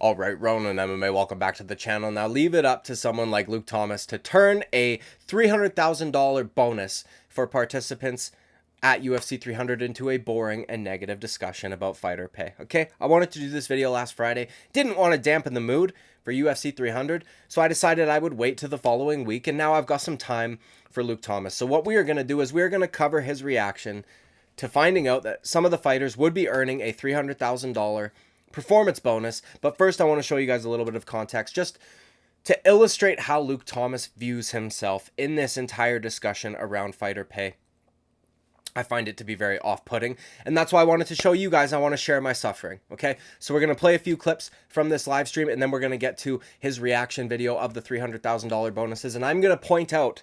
All right, Ronan MMA, welcome back to the channel. Now leave it up to someone like Luke Thomas to turn a $300,000 bonus for participants at UFC 300 into a boring and negative discussion about fighter pay. Okay, I wanted to do this video last Friday. Didn't want to dampen the mood for UFC 300, so I decided I would wait to the following week, and now I've got some time for Luke Thomas. So what we are going to do is we're going to cover his reaction to finding out that some of the fighters would be earning a $300,000 performance bonus. But first, I want to show you guys a little bit of context just to illustrate how Luke Thomas views himself in this entire discussion around fighter pay. I find it to be very off-putting, and that's why I wanted to show you guys. I want to share my suffering, okay? So we're going to play a few clips from this live stream, and then we're going to get to his reaction video of the $300,000 bonuses, and I'm going to point out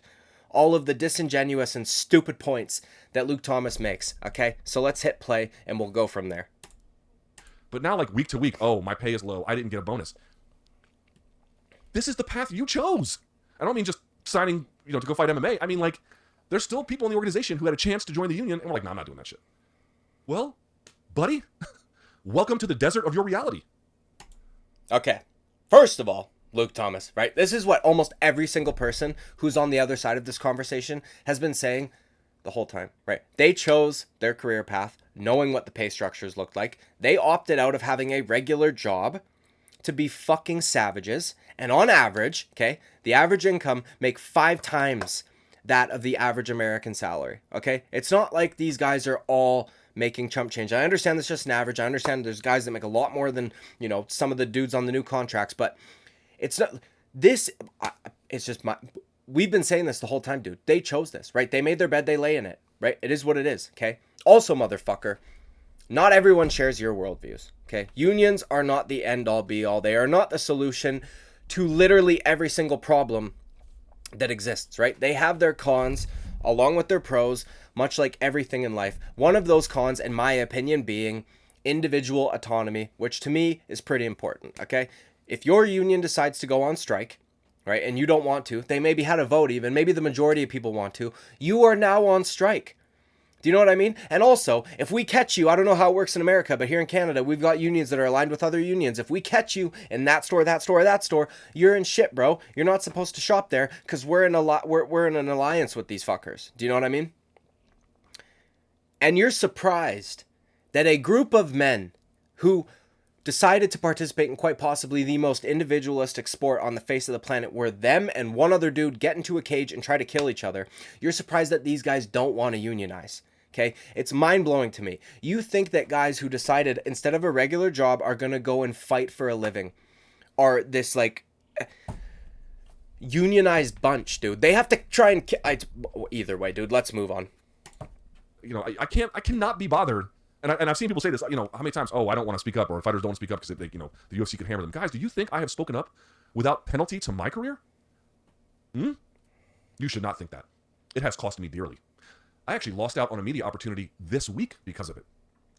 all of the disingenuous and stupid points that Luke Thomas makes, okay? So let's hit play, and we'll go from there. But now, like, week to week, oh, my pay is low, I didn't get a bonus. This is the path you chose. I don't mean just signing, to go fight MMA. I mean, like, there's still people in the organization who had a chance to join the union, and we're like, no, I'm not doing that shit. Well, buddy, welcome to the desert of your reality. Okay, first of all, Luke Thomas, right? This is what almost every single person who's on the other side of this conversation has been saying the whole time, right? They chose their career path knowing what the pay structures looked like. They opted out of having a regular job to be fucking savages. And on average, okay, the average income make 5 times that of the average American salary, okay? It's not like these guys are all making chump change. I understand that's just an average. I understand there's guys that make a lot more than, some of the dudes on the new contracts, but it's not this. It's just we've been saying this the whole time, dude. They chose this, right? They made their bed, they lay in it, right? It is what it is, okay? Also, motherfucker, not everyone shares your worldviews, okay? Unions are not the end-all, be-all. They are not the solution to literally every single problem that exists, right? They have their cons along with their pros, much like everything in life. One of those cons, in my opinion, being individual autonomy, which to me is pretty important, okay? If your union decides to go on strike, right, and you don't want to, they maybe had a vote even, maybe the majority of people want to, you are now on strike. Do you know what I mean? And also, if we catch you, I don't know how it works in America, but here in Canada, we've got unions that are aligned with other unions. If we catch you in that store, that store, that store, you're in shit, bro. You're not supposed to shop there because we're in an alliance with these fuckers. Do you know what I mean? And you're surprised that a group of men who decided to participate in quite possibly the most individualistic sport on the face of the planet, where them and one other dude get into a cage and try to kill each other, you're surprised that these guys don't want to unionize. Okay, it's mind-blowing to me. You think that guys who decided instead of a regular job are going to go and fight for a living are this, like, unionized bunch, dude. They have to try and either way, dude, let's move on. I cannot be bothered. And I've seen people say this, how many times, oh, I don't want to speak up, or fighters don't want to speak up because they, the UFC could hammer them. Guys, do you think I have spoken up without penalty to my career? You should not think that. It has cost me dearly. I actually lost out on a media opportunity this week because of it.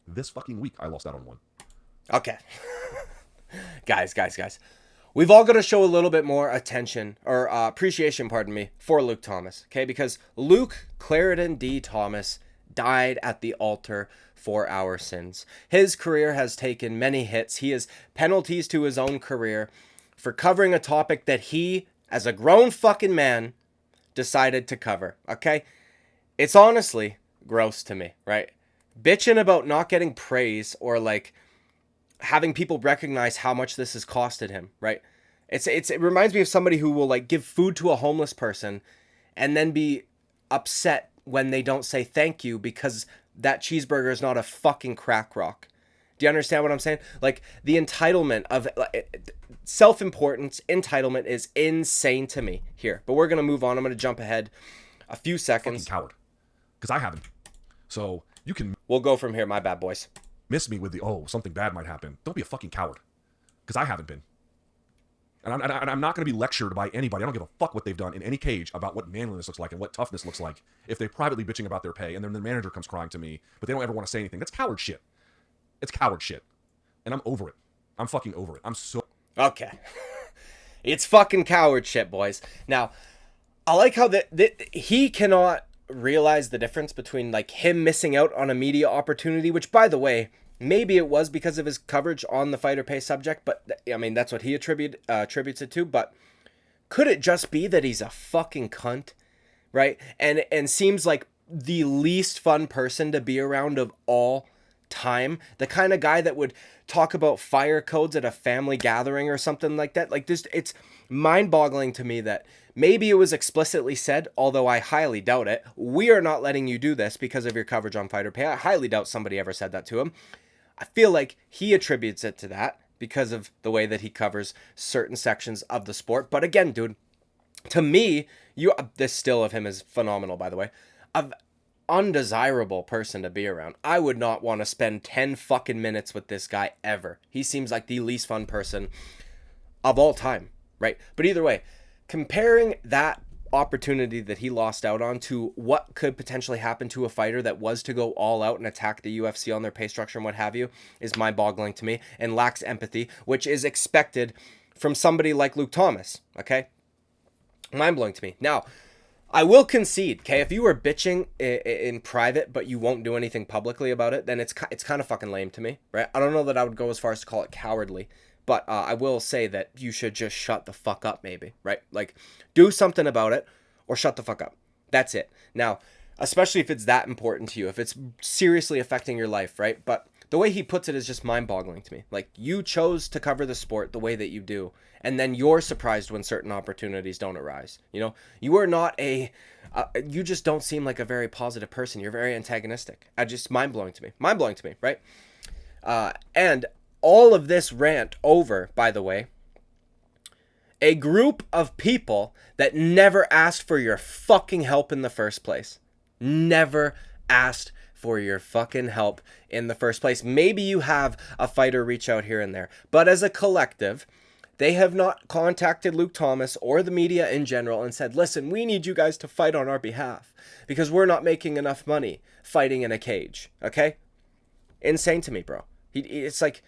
This fucking week, I lost out on one. Okay. Guys. We've all got to show a little bit more attention, or appreciation, pardon me, for Luke Thomas, okay? Because Luke Clarendon D. Thomas died at the altar for our sins. His career has taken many hits. He has penalties to his own career for covering a topic that he, as a grown fucking man, decided to cover, okay? It's honestly gross to me, right? Bitching about not getting praise or, like, having people recognize how much this has costed him, right? It reminds me of somebody who will, like, give food to a homeless person and then be upset when they don't say thank you because that cheeseburger is not a fucking crack rock. Do you understand what I'm saying? Like, the entitlement of self-importance, entitlement is insane to me here. But we're going to move on. I'm going to jump ahead a few seconds. Fucking coward. Because I haven't. So you can... We'll go from here, my bad boys. Miss me with the, oh, something bad might happen. Don't be a fucking coward. Because I haven't been. And I'm not going to be lectured by anybody. I don't give a fuck what they've done in any cage about what manliness looks like and what toughness looks like if they're privately bitching about their pay and then the manager comes crying to me, but they don't ever want to say anything. That's coward shit. It's coward shit. And I'm over it. I'm fucking over it. I'm so... Okay. It's fucking coward shit, boys. Now, I like how he cannot realize the difference between, like, him missing out on a media opportunity, which, by the way, Maybe it was because of his coverage on the fighter pay subject, but I mean, that's what he attributes it to. But could it just be that he's a fucking cunt, right? And seems like the least fun person to be around of all time. The kind of guy that would talk about fire codes at a family gathering or something like that. Like this, it's mind-boggling to me that maybe it was explicitly said, although I highly doubt it. We are not letting you do this because of your coverage on fighter pay. I highly doubt somebody ever said that to him. I feel like he attributes it to that because of the way that he covers certain sections of the sport. But again, dude, to me, this still of him is phenomenal, by the way. An undesirable person to be around. I would not want to spend 10 fucking minutes with this guy ever. He seems like the least fun person of all time, right? But either way, comparing that opportunity that he lost out on to what could potentially happen to a fighter that was to go all out and attack the UFC on their pay structure and what have you is mind-boggling to me and lacks empathy, which is expected from somebody like Luke Thomas, okay? Mind-blowing to me. Now, I will concede, okay, if you were bitching in private but you won't do anything publicly about it, then it's kind of fucking lame to me, right? I don't know that I would go as far as to call it cowardly, but I will say that you should just shut the fuck up maybe, right? Like, do something about it or shut the fuck up. That's it. Now, especially if it's that important to you, if it's seriously affecting your life, right? But the way he puts it is just mind-boggling to me. Like, you chose to cover the sport the way that you do, and then you're surprised when certain opportunities don't arise. You know, you are not you just don't seem like a very positive person. You're very antagonistic. Mind-blowing to me. Mind-blowing to me, right? And all of this rant over, by the way, a group of people that never asked for your fucking help in the first place. Never asked for your fucking help in the first place. Maybe you have a fighter reach out here and there, but as a collective, they have not contacted Luke Thomas or the media in general and said, listen, we need you guys to fight on our behalf because we're not making enough money fighting in a cage, okay? Insane to me, bro. It's like,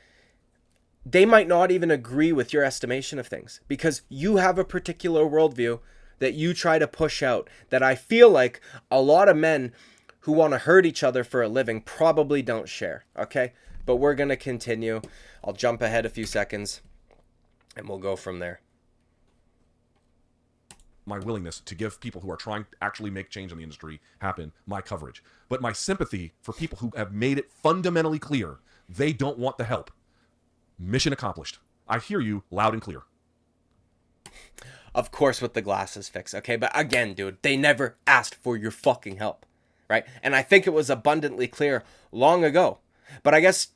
they might not even agree with your estimation of things because you have a particular worldview that you try to push out that I feel like a lot of men who want to hurt each other for a living probably don't share, okay? But we're going to continue. I'll jump ahead a few seconds and we'll go from there. My willingness to give people who are trying to actually make change in the industry happen my coverage. But my sympathy for people who have made it fundamentally clear they don't want the help. Mission accomplished. I hear you loud and clear. Of course with the glasses fix, okay? But again, dude, they never asked for your fucking help, right? And I think it was abundantly clear long ago. But I guess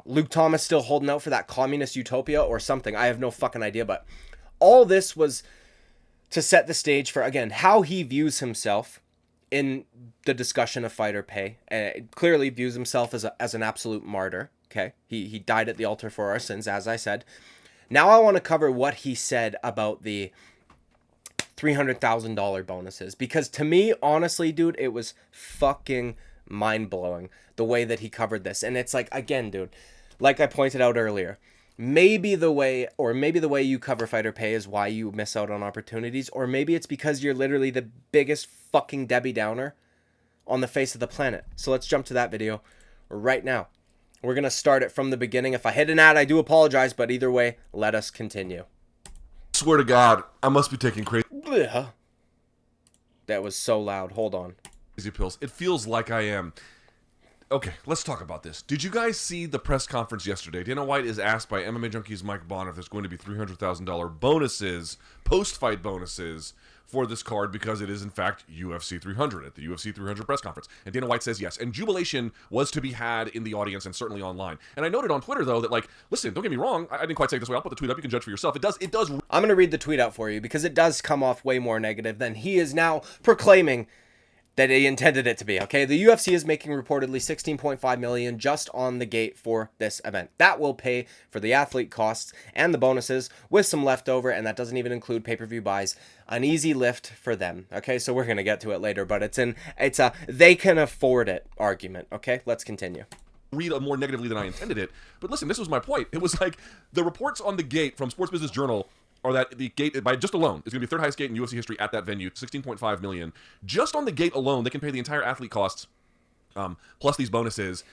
Luke Thomas still holding out for that communist utopia or something. I have no fucking idea. But all this was to set the stage for, again, how he views himself in the discussion of fighter pay. Clearly views himself as an absolute martyr. Okay, he died at the altar for our sins, as I said. Now I want to cover what he said about the $300,000 bonuses. Because to me, honestly, dude, it was fucking mind-blowing the way that he covered this. And it's like, again, dude, like I pointed out earlier, maybe the way you cover fighter pay is why you miss out on opportunities. Or maybe it's because you're literally the biggest fucking Debbie Downer on the face of the planet. So let's jump to that video right now. We're going to start it from the beginning. If I hit an ad, I do apologize, but either way, let us continue. Swear to God, I must be taking crazy That was so loud. Hold on. pills. It feels like I am. Okay, let's talk about this. Did you guys see the press conference yesterday? Dana White is asked by MMA Junkies Mike Bonner if there's going to be $300,000 bonuses, post-fight bonuses, for this card because it is, in fact, UFC 300 at the UFC 300 press conference. And Dana White says yes. And jubilation was to be had in the audience and certainly online. And I noted on Twitter, though, that, like, listen, don't get me wrong. I didn't quite say it this way. I'll put the tweet up. You can judge for yourself. It does. I'm going to read the tweet out for you because it does come off way more negative than he is now proclaiming that he intended it to be, okay? The UFC is making reportedly $16.5 million just on the gate for this event. That will pay for the athlete costs and the bonuses with some leftover, and that doesn't even include pay-per-view buys. An easy lift for them, okay? So we're going to get to it later, but it's a they can afford it argument, okay? Let's continue. Read it more negatively than I intended it. But listen, this was my point. It was like the reports on the gate from Sports Business Journal are that the gate, by just alone, is going to be the third highest gate in UFC history at that venue, $16.5 million. Just on the gate alone, they can pay the entire athlete costs, plus these bonuses,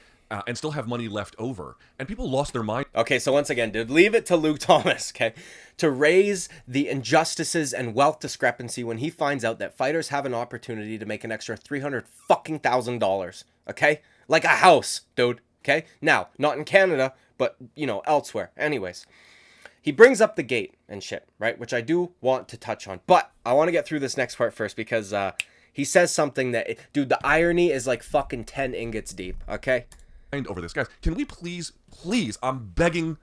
and still have money left over. And people lost their mind. Okay, so once again, dude, leave it to Luke Thomas, okay, to raise the injustices and wealth discrepancy when he finds out that fighters have an opportunity to make an extra $300,000, okay? Like a house, dude, okay? Now, not in Canada, but, you know, elsewhere. Anyways, he brings up the gate and shit, right, which I do want to touch on. But I want to get through this next part first because he says something that, dude, the irony is like fucking 10 ingots deep, okay? Over this, guys. Can we please, I'm begging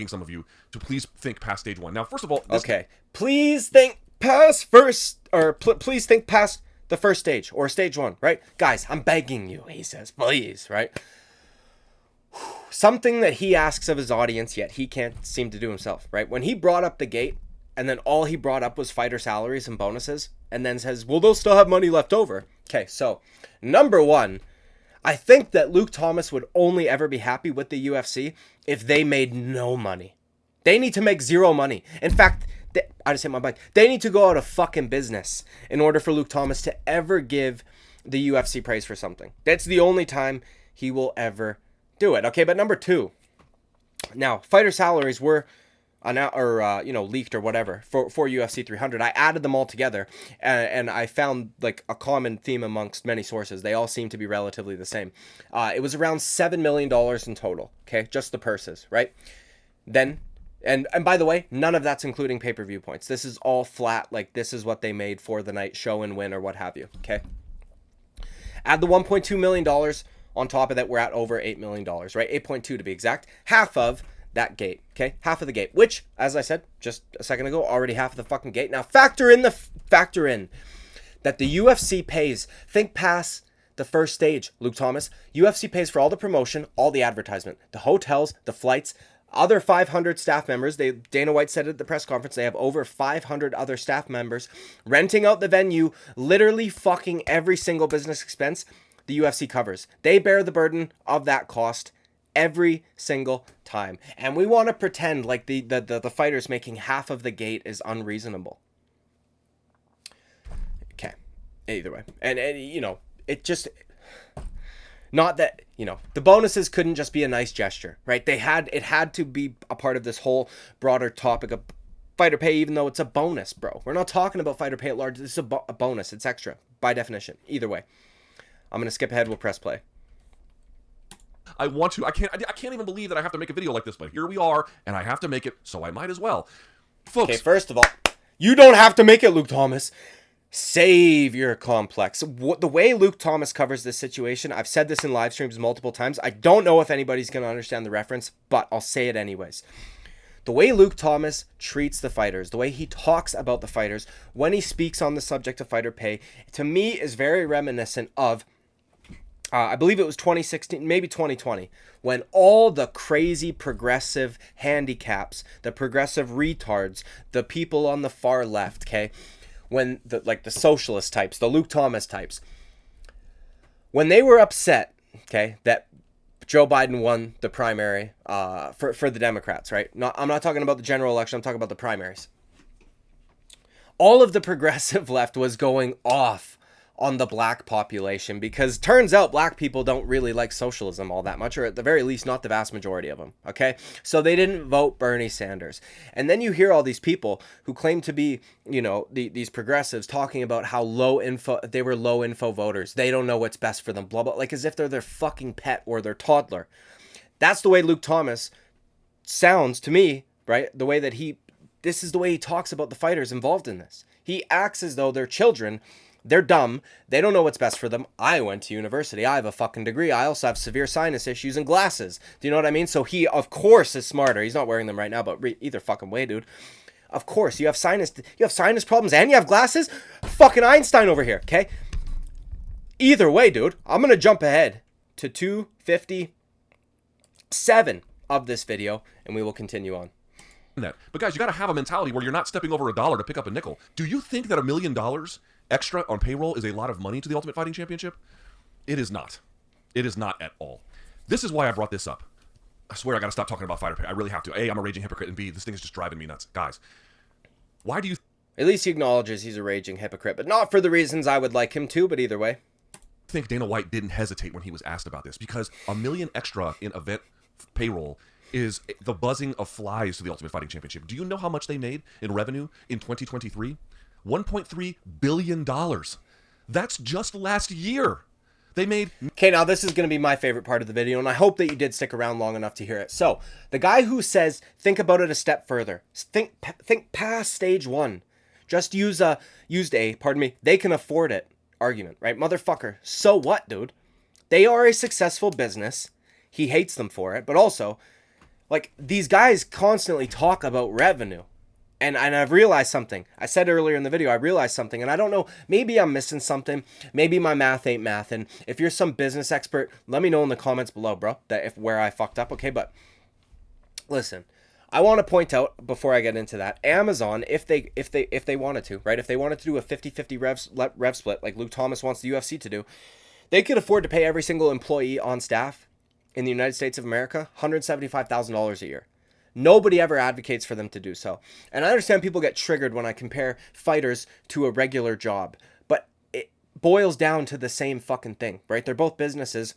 some of you to please think past stage one. Now, first of all, okay, please think past please think past the first stage or stage one, right? Guys, I'm begging you, he says, please, right? Something that he asks of his audience, yet he can't seem to do himself, right? When he brought up the gate, and then all he brought up was fighter salaries and bonuses, and then says, well, they'll still have money left over. Okay, so number one, I think that Luke Thomas would only ever be happy with the UFC if they made no money. They need to make zero money. In fact, I just hit my bike. They need to go out of fucking business in order for Luke Thomas to ever give the UFC praise for something. That's the only time he will ever do it. Okay, but number two. Now, fighter salaries were leaked or whatever for UFC 300. I added them all together and I found like a common theme amongst many sources. They all seem to be relatively the same. It was around $7 million in total. Okay, just the purses, right? Then, and by the way, none of that's including pay-per-view points. This is all flat. Like this is what they made for the night, show and win or what have you. Okay. Add the $1.2 million on top of that. We're at over $8 million, right? 8.2 to be exact. Half of that gate, okay? Half of the gate, which, as I said just a second ago, already half of the fucking gate. Now, factor in that the UFC pays, think past the first stage, Luke Thomas. UFC pays for all the promotion, all the advertisement, the hotels, the flights, other 500 staff members. Dana White said at the press conference, they have over 500 other staff members renting out the venue, literally fucking every single business expense the UFC covers. They bear the burden of that cost every single time. And we want to pretend like the fighters making half of the gate is unreasonable. Okay. Either way. And you know, it just, not that, you know, the bonuses couldn't just be a nice gesture, right? It had to be a part of this whole broader topic of fighter pay, even though it's a bonus, bro. We're not talking about fighter pay at large. This is a bonus. It's extra by definition. Either way. I'm going to skip ahead. We'll press play. I can't even believe that I have to make a video like this, but here we are, and I have to make it, so I might as well. Folks. Okay, first of all, you don't have to make it, Luke Thomas. Save your complex. The way Luke Thomas covers this situation, I've said this in live streams multiple times. I don't know if anybody's going to understand the reference, but I'll say it anyways. The way Luke Thomas treats the fighters, the way he talks about the fighters, when he speaks on the subject of fighter pay, to me is very reminiscent of I believe it was 2016, maybe 2020, when all the crazy progressive handicaps, the progressive retards, the people on the far left, okay, when the socialist types, the Luke Thomas types, when they were upset, okay, that Joe Biden won the primary for the Democrats, right? I'm not talking about the general election. I'm talking about the primaries. All of the progressive left was going off on the black population because turns out black people don't really like socialism all that much, or at the very least not the vast majority of them, okay? So they didn't vote Bernie Sanders. And then you hear all these people who claim to be, you know, these progressives talking about how they were low info voters. They don't know what's best for them, blah, blah, like as if they're their fucking pet or their toddler. That's the way Luke Thomas sounds to me, right? The way that this is the way he talks about the fighters involved in this. He acts as though they're children. They're dumb. They don't know what's best for them. I went to university. I have a fucking degree. I also have severe sinus issues and glasses. Do you know what I mean? So he, of course, is smarter. He's not wearing them right now, but either fucking way, dude. Of course, you have sinus problems and you have glasses? Fucking Einstein over here, okay? Either way, dude, I'm going to jump ahead to 257 of this video, and we will continue on. But guys, you got to have a mentality where you're not stepping over $1 to pick up a nickel. Do you think that $1 million extra on payroll is a lot of money to the Ultimate Fighting Championship? It is not. It is not at all. This is why I brought this up. I swear I got to stop talking about fighter pay. I really have to. A, I'm a raging hypocrite, and B, this thing is just driving me nuts. Guys, why do you... At least he acknowledges he's a raging hypocrite, but not for the reasons I would like him to, but either way. think Dana White didn't hesitate when he was asked about this, because $1 million extra in event payroll is the buzzing of flies to the Ultimate Fighting Championship. Do you know how much they made in revenue in 2023? $1.3 billion. That's just last year. They made... Okay, now this is going to be my favorite part of the video, and I hope that you did stick around long enough to hear it. So, the guy who says, think about it a step further. Think past stage one. Just used a, they can afford it argument, right? Motherfucker, so what, dude? They are a successful business. He hates them for it, but also, like, these guys constantly talk about revenue. And I've realized something. I said earlier in the video, I realized something, and I don't know, maybe I'm missing something. Maybe my math ain't math. And if you're some business expert, let me know in the comments below, bro, that if where I fucked up, okay? But listen, I want to point out before I get into that, Amazon, if they wanted to, right? If they wanted to do a 50-50 rev split like Luke Thomas wants the UFC to do, they could afford to pay every single employee on staff in the United States of America $175,000 a year. Nobody ever advocates for them to do so. And I understand people get triggered when I compare fighters to a regular job, but it boils down to the same fucking thing, right? They're both businesses.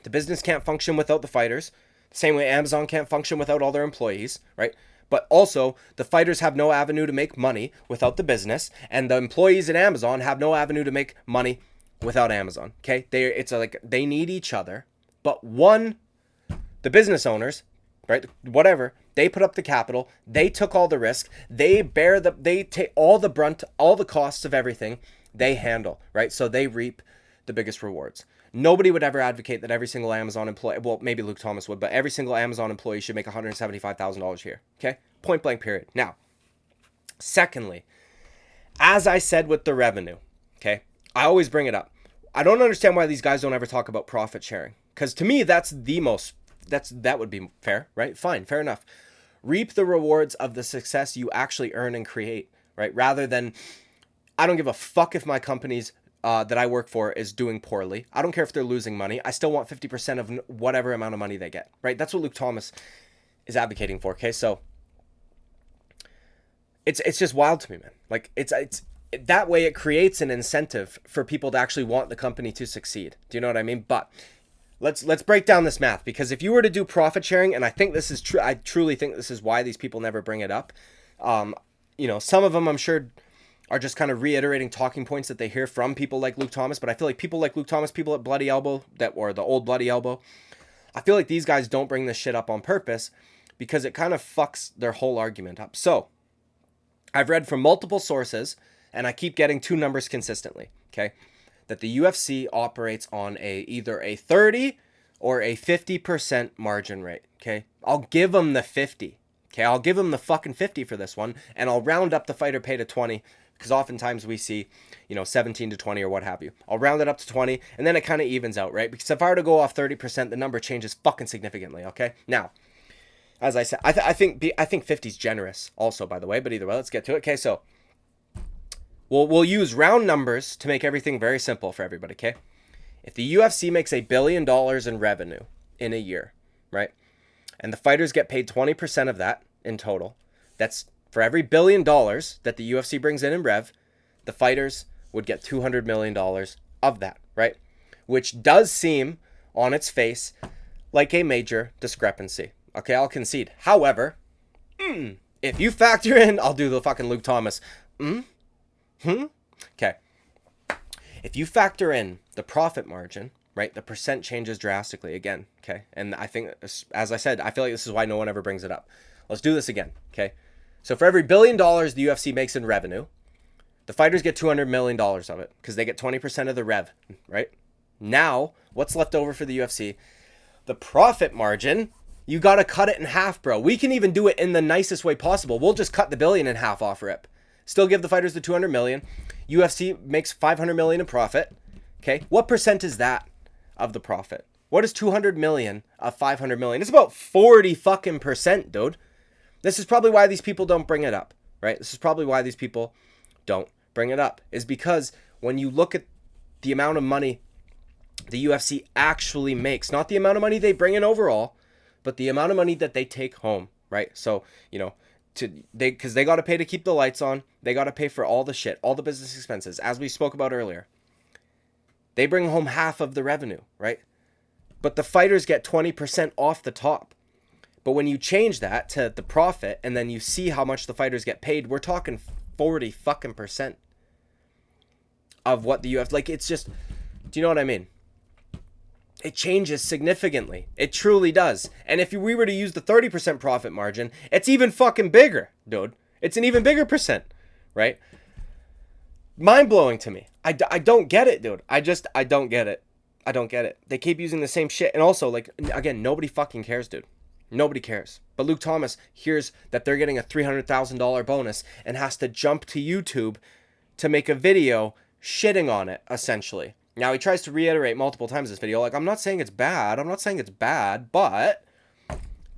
The business can't function without the fighters, the same way Amazon can't function without all their employees, right? But also, the fighters have no avenue to make money without the business, and the employees at Amazon have no avenue to make money without Amazon, okay? They need each other, but the business owners, right, whatever, they put up the capital, they took all the risk, they take all the brunt, all the costs of everything they handle, right? So they reap the biggest rewards. Nobody would ever advocate that every single Amazon employee, well, maybe Luke Thomas would, but every single Amazon employee should make $175,000 a year, okay? Point blank period. Now, secondly, as I said with the revenue, okay, I always bring it up. I don't understand why these guys don't ever talk about profit sharing, because to me, that would be fair, right? Fine, fair enough. Reap the rewards of the success you actually earn and create, right? Rather than, I don't give a fuck if my company's that I work for is doing poorly. I don't care if they're losing money. I still want 50% of whatever amount of money they get, right? That's what Luke Thomas is advocating for, okay? So it's just wild to me, man. Like, it's that way it creates an incentive for people to actually want the company to succeed. Do you know what I mean? But let's break down this math, because if you were to do profit sharing, and I think this is true, I truly think this is why these people never bring it up. Some of them I'm sure are just kind of reiterating talking points that they hear from people like Luke Thomas, but I feel like people like Luke Thomas, people at Bloody Elbow, or the old Bloody Elbow, I feel like these guys don't bring this shit up on purpose because it kind of fucks their whole argument up. So I've read from multiple sources, and I keep getting two numbers consistently, okay? That the UFC operates on either a 30 or a 50% margin rate, okay? I'll give them the 50, okay? I'll give them the fucking 50 for this one, and I'll round up the fighter pay to 20, because oftentimes we see, 17 to 20 or what have you. I'll round it up to 20, and then it kind of evens out, right? Because if I were to go off 30%, the number changes fucking significantly, okay? Now, as I said, I think 50 is generous also, by the way, but either way, let's get to it. Okay, so we'll use round numbers to make everything very simple for everybody, okay? If the UFC makes $1 billion in revenue in a year, right? And the fighters get paid 20% of that in total, that's for every $1 billion that the UFC brings in rev, the fighters would get $200 million of that, right? Which does seem, on its face, like a major discrepancy. Okay, I'll concede. However, if you factor in, I'll do the fucking Luke Thomas. Okay. If you factor in the profit margin, right, the percent changes drastically again, okay? And I think, as I said, I feel like this is why no one ever brings it up. Let's do this again, okay? So for every $1 billion the UFC makes in revenue, the fighters get $200 million of it because they get 20% of the rev, right? Now, what's left over for the UFC? The profit margin, you got to cut it in half, bro. We can even do it in the nicest way possible. We'll just cut the $1 billion in half off rip. Still give the fighters the $200 million. UFC makes $500 million in profit. Okay, what percent is that of the profit? What is 200 million of 500 million? It's about 40 fucking percent, dude. This is probably why these people don't bring it up, right? This is probably why these people don't bring it up, is because when you look at the amount of money the UFC actually makes, not the amount of money they bring in overall, but the amount of money that they take home, right? So, because they got to pay to keep the lights on, they got to pay for all the shit, all the business expenses, as we spoke about earlier. They bring home half of the revenue, right? But the fighters get 20% off the top. But when you change that to the profit and then you see how much the fighters get paid, we're talking 40 fucking percent of what the UFC, like, it's just, do you know what I mean? It changes significantly. It truly does. And if we were to use the 30% profit margin, it's even fucking bigger, dude. It's an even bigger percent, right? Mind-blowing to me. I don't get it, dude. I don't get it. I don't get it. They keep using the same shit. And also, like, again, nobody fucking cares, dude. Nobody cares. But Luke Thomas hears that they're getting a $300,000 bonus and has to jump to YouTube to make a video shitting on it, essentially. Now, he tries to reiterate multiple times this video, like, I'm not saying it's bad. I'm not saying it's bad, but,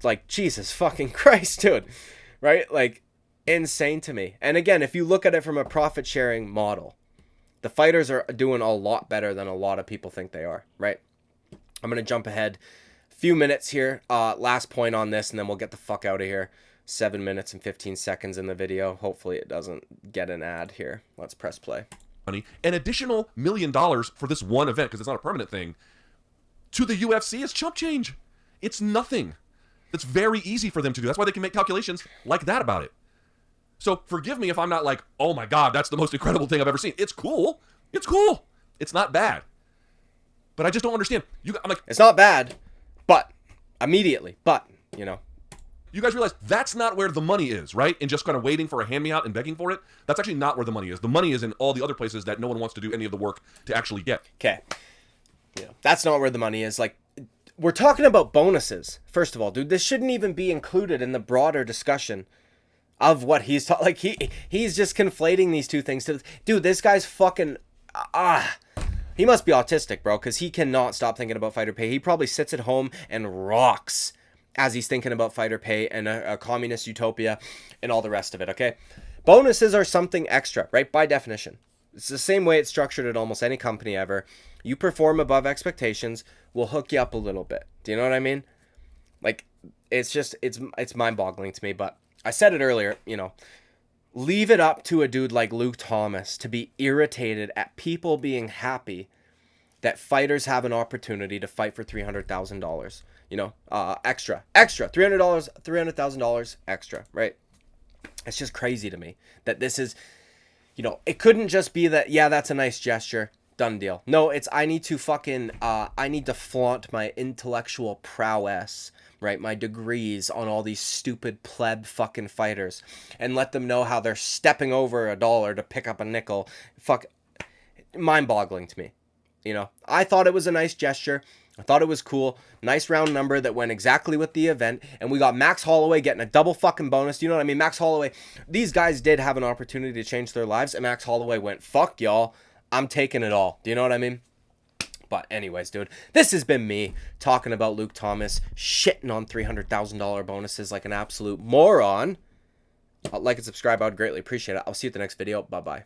like, Jesus fucking Christ, dude. Right? Like, insane to me. And again, if you look at it from a profit-sharing model, the fighters are doing a lot better than a lot of people think they are, right? I'm going to jump ahead a few minutes here. Last point on this, and then we'll get the fuck out of here. 7 minutes and 15 seconds in the video. Hopefully it doesn't get an ad here. Let's press play. An additional $1 million for this one event, because it's not a permanent thing, to the UFC is chump change. It's nothing. It's very easy for them to do. That's why they can make calculations like that about it. So forgive me if I'm not like, oh my God, that's the most incredible thing I've ever seen. It's cool. It's cool. It's not bad. But I just don't understand. I'm like, it's not bad, but immediately, but, you know. You guys realize that's not where the money is, right? And just kind of waiting for a hand-me-out and begging for it. That's actually not where the money is. The money is in all the other places that no one wants to do any of the work to actually get. Okay. Yeah, that's not where the money is. Like, we're talking about bonuses. First of all, dude, this shouldn't even be included in the broader discussion of what he's talking. Like, he's just conflating these two things. Dude, this guy's fucking... He must be autistic, bro, because he cannot stop thinking about fighter pay. He probably sits at home and rocks as he's thinking about fighter pay and a communist utopia and all the rest of it, okay? Bonuses are something extra, right? By definition. It's the same way it's structured at almost any company ever. You perform above expectations, we'll hook you up a little bit. Do you know what I mean? Like, it's just, it's mind-boggling to me, but I said it earlier, you know, leave it up to a dude like Luke Thomas to be irritated at people being happy that fighters have an opportunity to fight for $300,000. You know, extra, $300,000 extra, right? It's just crazy to me that this is, you know, it couldn't just be that, yeah, that's a nice gesture, done deal. No, it's, I need to flaunt my intellectual prowess, right? My degrees on all these stupid pleb fucking fighters and let them know how they're stepping over $1 to pick up a nickel. Fuck, mind-boggling to me. You know, I thought it was a nice gesture. I thought it was cool. Nice round number that went exactly with the event. And we got Max Holloway getting a double fucking bonus. Do you know what I mean? Max Holloway, these guys did have an opportunity to change their lives. And Max Holloway went, fuck y'all. I'm taking it all. Do you know what I mean? But anyways, dude, this has been me talking about Luke Thomas shitting on $300,000 bonuses like an absolute moron. Like and subscribe. I would greatly appreciate it. I'll see you at the next video. Bye-bye.